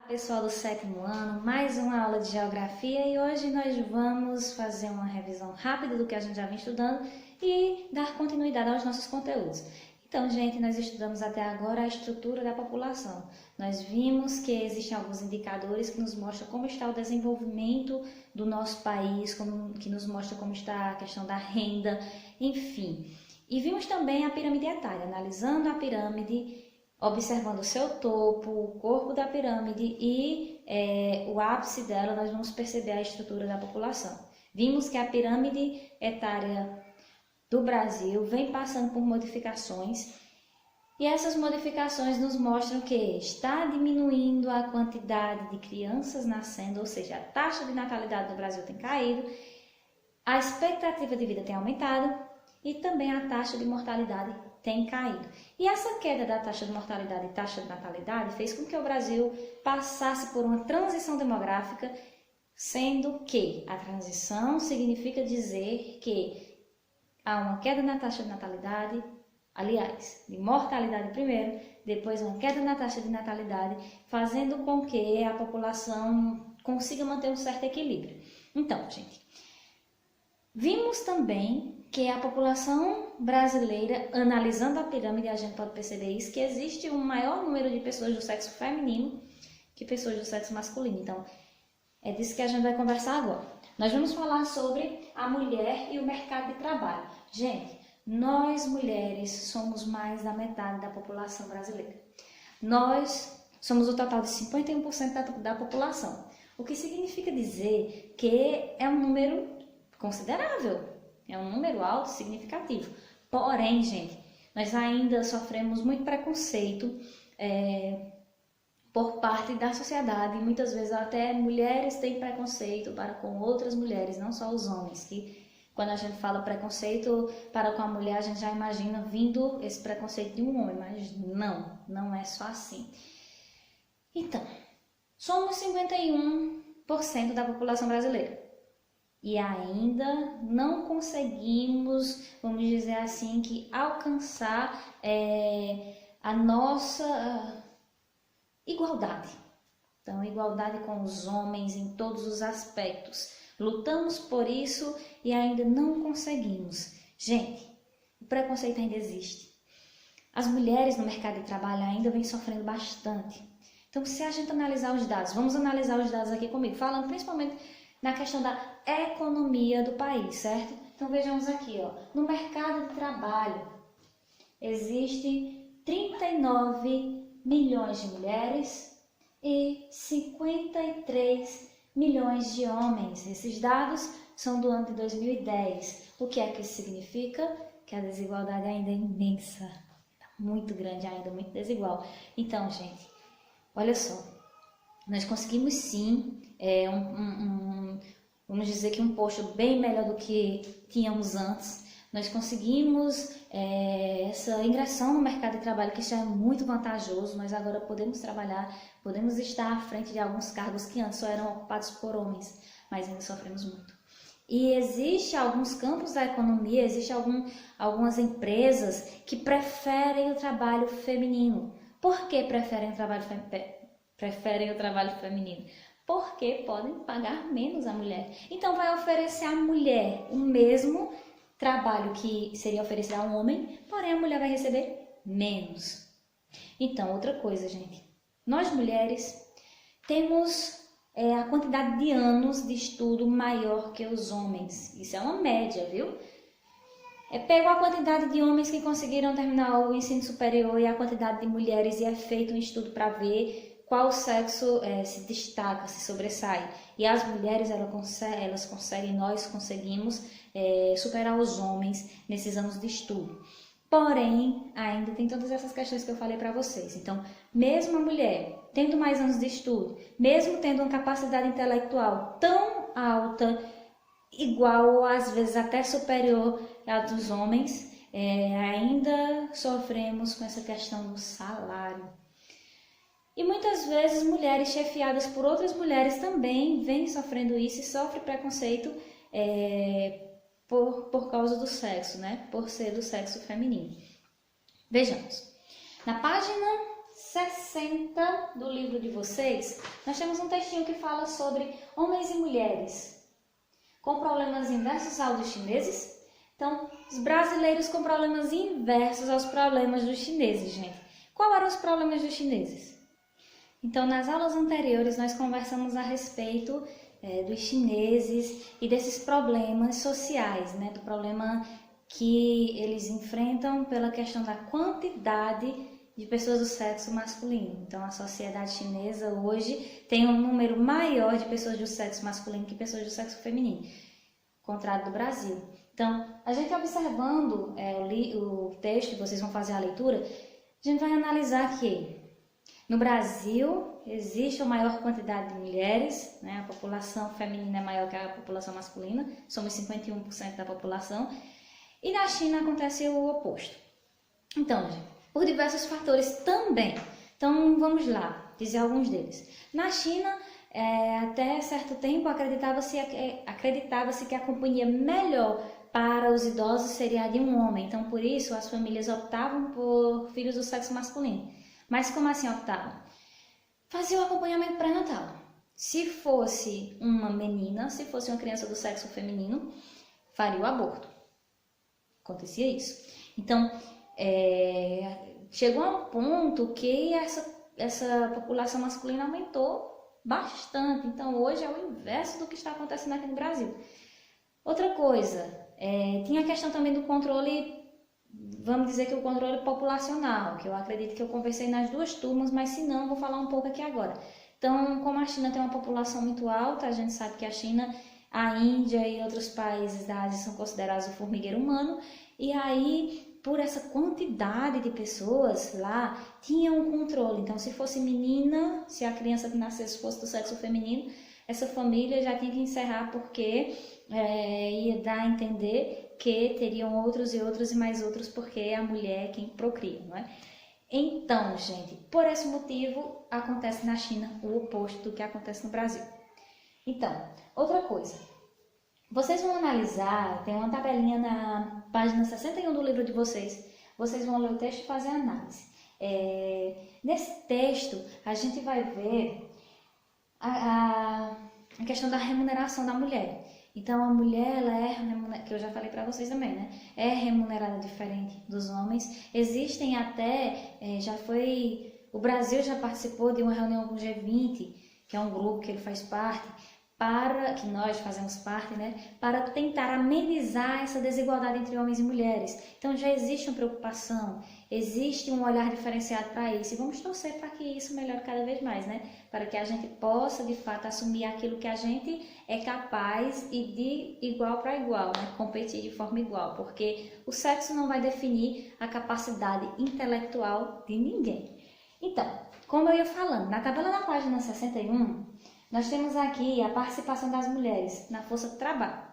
Pessoal do sétimo ano, mais uma aula de geografia e hoje nós vamos fazer uma revisão rápida do que a gente já vem estudando e dar continuidade aos nossos conteúdos. Então, gente, nós estudamos até agora a estrutura da população. Nós vimos que existem alguns indicadores que nos mostram como está o desenvolvimento do nosso país, que nos mostra como está a questão da renda, enfim. E vimos também a pirâmide etária, analisando a pirâmide, observando o seu topo, o corpo da pirâmide e o ápice dela, nós vamos perceber a estrutura da população. Vimos que a pirâmide etária do Brasil vem passando por modificações e essas modificações nos mostram que está diminuindo a quantidade de crianças nascendo, ou seja, a taxa de natalidade do Brasil tem caído, a expectativa de vida tem aumentado e também a taxa de mortalidade tem caído. E essa queda da taxa de mortalidade e taxa de natalidade fez com que o Brasil passasse por uma transição demográfica, sendo que a transição significa dizer que há uma queda na taxa de natalidade, aliás, de mortalidade primeiro, depois uma queda na taxa de natalidade, fazendo com que a população consiga manter um certo equilíbrio. Então, gente, vimos também que a população brasileira, analisando a pirâmide, a gente pode perceber isso, que existe um maior número de pessoas do sexo feminino que pessoas do sexo masculino. Então, é disso que a gente vai conversar agora. Nós vamos falar sobre a mulher e o mercado de trabalho. Gente, nós mulheres somos mais da metade da população brasileira. Nós somos o total de 51% da população, o que significa dizer que é um número considerável. É um número alto, significativo. Porém, gente, nós ainda sofremos muito preconceito por parte da sociedade. Muitas vezes até mulheres têm preconceito para com outras mulheres, não só os homens. Que quando a gente fala preconceito para com a mulher, a gente já imagina vindo esse preconceito de um homem. Mas não é só assim. Então, somos 51% da população brasileira. E ainda não conseguimos, vamos dizer assim, que alcançar a nossa igualdade. Então, igualdade com os homens em todos os aspectos. Lutamos por isso e ainda não conseguimos. Gente, o preconceito ainda existe. As mulheres no mercado de trabalho ainda vêm sofrendo bastante. Então, se a gente analisar os dados, vamos analisar os dados aqui comigo, falando principalmente na questão da economia do país, certo? Então vejamos aqui, ó, no mercado de trabalho existe 39 milhões de mulheres e 53 milhões de homens. Esses dados são do ano de 2010. O que é que isso significa? Que a desigualdade ainda é imensa, muito grande ainda, muito desigual. Então, gente, olha só, nós conseguimos sim vamos dizer que um posto bem melhor do que tínhamos antes. Nós conseguimos essa ingressão no mercado de trabalho, que já é muito vantajoso. Nós agora podemos trabalhar, podemos estar à frente de alguns cargos que antes só eram ocupados por homens, mas ainda sofremos muito. E existe alguns campos da economia, existe algumas empresas que preferem o trabalho feminino. Por que preferem o trabalho feminino? Porque podem pagar menos a mulher. Então, vai oferecer à mulher o mesmo trabalho que seria oferecido a um homem, porém a mulher vai receber menos. Então, outra coisa, gente. Nós mulheres temos a quantidade de anos de estudo maior que os homens. Isso é uma média, viu? Pegou a quantidade de homens que conseguiram terminar o ensino superior e a quantidade de mulheres e é feito um estudo para ver qual sexo se destaca, se sobressai. E as mulheres, elas conseguem, nós conseguimos superar os homens nesses anos de estudo. Porém, ainda tem todas essas questões que eu falei para vocês. Então, mesmo a mulher tendo mais anos de estudo, mesmo tendo uma capacidade intelectual tão alta, igual ou às vezes até superior à dos homens, ainda sofremos com essa questão do salário. E muitas vezes mulheres chefiadas por outras mulheres também vêm sofrendo isso e sofrem preconceito por causa do sexo, né? Por ser do sexo feminino. Vejamos. Na página 60 do livro de vocês, nós temos um textinho que fala sobre homens e mulheres com problemas inversos aos dos chineses. Então, os brasileiros com problemas inversos aos problemas dos chineses, gente. Qual eram os problemas dos chineses? Então, nas aulas anteriores, nós conversamos a respeito dos chineses e desses problemas sociais, né? Do problema que eles enfrentam pela questão da quantidade de pessoas do sexo masculino. Então, a sociedade chinesa hoje tem um número maior de pessoas do sexo masculino que pessoas do sexo feminino, contrário do Brasil. Então, a gente observando o texto, vocês vão fazer a leitura, a gente vai analisar que no Brasil existe a maior quantidade de mulheres, né? A população feminina é maior que a população masculina, somos 51% da população, e na China acontece o oposto. Então, gente, por diversos fatores também. Então, vamos lá, dizer alguns deles. Na China, até certo tempo, acreditava-se que a companhia melhor para os idosos seria a de um homem. Então, por isso, as famílias optavam por filhos do sexo masculino. Mas como assim optavam? Faziam o acompanhamento pré-natal. Se fosse uma menina, se fosse uma criança do sexo feminino, faria o aborto. Acontecia isso. Então, chegou a um ponto que essa população masculina aumentou bastante. Então, hoje é o inverso do que está acontecendo aqui no Brasil. Outra coisa, tinha a questão também do controle, vamos dizer que o controle populacional, que eu acredito que eu conversei nas duas turmas, mas se não, vou falar um pouco aqui agora. Então, como a China tem uma população muito alta, a gente sabe que a China, a Índia e outros países da Ásia são considerados o formigueiro humano, e aí, por essa quantidade de pessoas lá, tinha um controle. Então, se fosse menina, se a criança que nascesse fosse do sexo feminino, essa família já tinha que encerrar porque ia dar a entender que teriam outros e outros e mais outros, porque a mulher é quem procria, não é? Então, gente, por esse motivo, acontece na China o oposto do que acontece no Brasil. Então, outra coisa. Vocês vão analisar, tem uma tabelinha na página 61 do livro de vocês. Vocês vão ler o texto e fazer a análise. Nesse texto, a gente vai ver a questão da remuneração da mulher. Então, a mulher, ela é remunerada, que eu já falei para vocês também, né? É remunerada diferente dos homens. Existem até, o Brasil já participou de uma reunião com o G20, que é um grupo que ele faz parte, que nós fazemos parte, né? Para tentar amenizar essa desigualdade entre homens e mulheres. Então, já existe uma preocupação, existe um olhar diferenciado para isso. E vamos torcer para que isso melhore cada vez mais, né? Para que a gente possa, de fato, assumir aquilo que a gente é capaz e de igual para igual, né? Competir de forma igual, porque o sexo não vai definir a capacidade intelectual de ninguém. Então, como eu ia falando, na tabela da página 61, nós temos aqui a participação das mulheres na força de trabalho.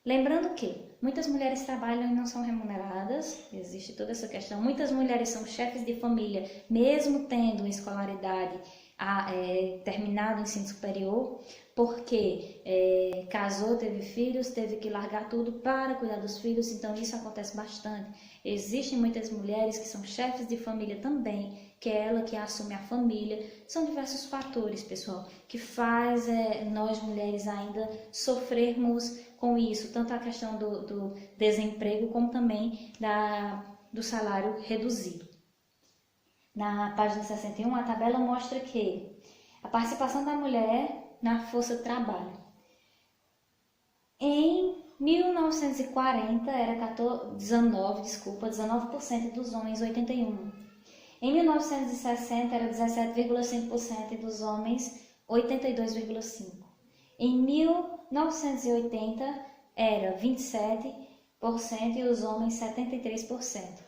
Lembrando que muitas mulheres trabalham e não são remuneradas, existe toda essa questão. Muitas mulheres são chefes de família, mesmo tendo escolaridade, terminado o ensino superior, porque casou, teve filhos, teve que largar tudo para cuidar dos filhos, então isso acontece bastante. Existem muitas mulheres que são chefes de família também, que é ela que assume a família. São diversos fatores, pessoal, que faz nós mulheres ainda sofrermos com isso, tanto a questão do desemprego, como também do salário reduzido. Na página 61, a tabela mostra que a participação da mulher na força de trabalho. Em 1940 era 19% dos homens, 81%. Em 1960 era 17,5% e dos homens, 82,5%. Em 1980 era 27% e os homens 73%.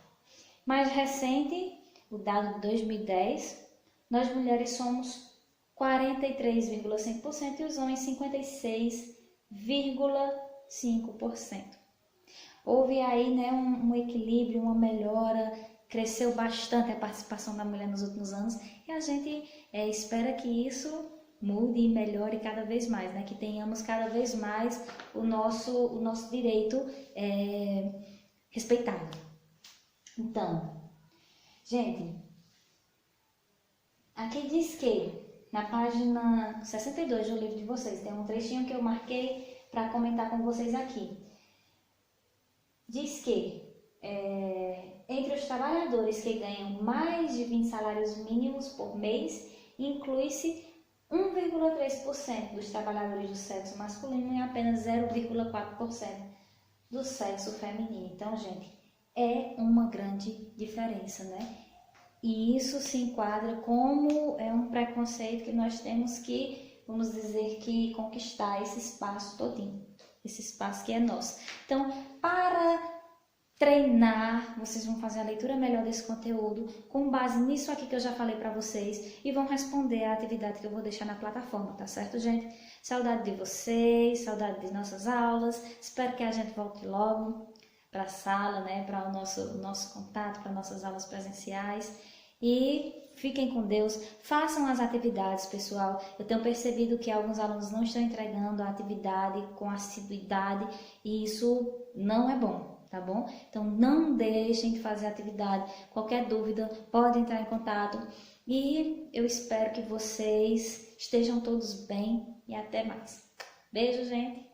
Mais recente, o dado de 2010, nós mulheres somos 43,5% e os homens 56,5%. Houve aí, né, um equilíbrio, uma melhora, cresceu bastante a participação da mulher nos últimos anos e a gente espera que isso mude e melhore cada vez mais, né? Que tenhamos cada vez mais o nosso direito respeitado. Então, gente, Aqui diz que na página 62 do livro de vocês tem um trechinho que eu marquei para comentar com vocês aqui. Diz que entre os trabalhadores que ganham mais de 20 salários mínimos por mês, inclui-se 1,3% dos trabalhadores do sexo masculino e apenas 0,4% do sexo feminino. Então, gente, é uma grande diferença, né? E isso se enquadra como um preconceito que nós temos que, vamos dizer, que conquistar esse espaço todinho, esse espaço que é nosso. Então, para treinar, vocês vão fazer a leitura melhor desse conteúdo com base nisso aqui que eu já falei para vocês e vão responder a atividade que eu vou deixar na plataforma, tá certo, gente? Saudade de vocês, saudade de nossas aulas, espero que a gente volte logo para a sala, né, para o nosso contato, para nossas aulas presenciais e fiquem com Deus, façam as atividades, pessoal. Eu tenho percebido que alguns alunos não estão entregando a atividade com assiduidade e isso não é bom. Tá bom? Então, não deixem de fazer a atividade. Qualquer dúvida, pode entrar em contato. E eu espero que vocês estejam todos bem e até mais. Beijo, gente!